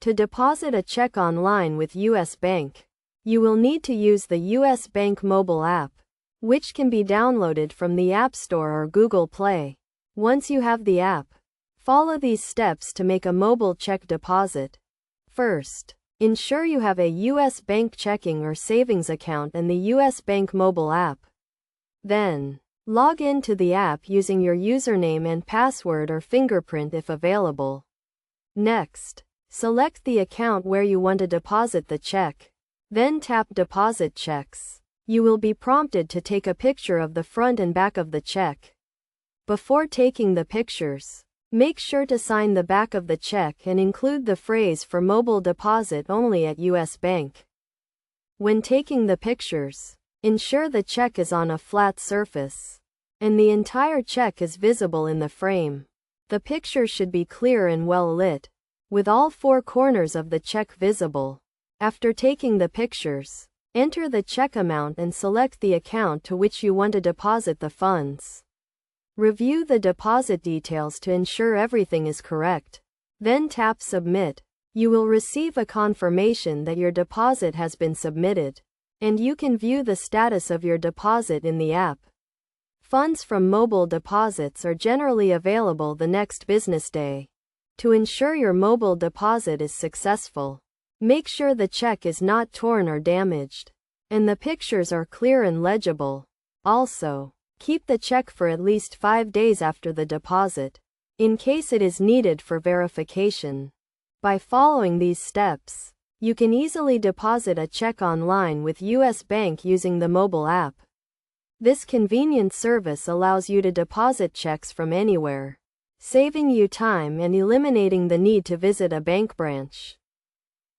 To deposit a check online with US Bank, you will need to use the US Bank mobile app, which can be downloaded from the App Store or Google Play. Once you have the app, follow these steps to make a mobile check deposit. First, ensure you have a US Bank checking or savings account and the US Bank mobile app. Then, log in to the app using your username and password or fingerprint if available. Next, select the account where you want to deposit the check. Then tap Deposit Checks. You will be prompted to take a picture of the front and back of the check. Before taking the pictures, make sure to sign the back of the check and include the phrase for mobile deposit only at US Bank. When taking the pictures, ensure the check is on a flat surface, and the entire check is visible in the frame. The picture should be clear and well lit, with all four corners of the check visible. After taking the pictures, enter the check amount and select the account to which you want to deposit the funds. Review the deposit details to ensure everything is correct. Then tap Submit. You will receive a confirmation that your deposit has been submitted, and you can view the status of your deposit in the app. Funds from mobile deposits are generally available the next business day. To ensure your mobile deposit is successful, make sure the check is not torn or damaged, and the pictures are clear and legible. Also, keep the check for at least 5 days after the deposit, in case it is needed for verification. By following these steps, you can easily deposit a check online with US Bank using the mobile app. This convenient service allows you to deposit checks from anywhere, saving you time and eliminating the need to visit a bank branch.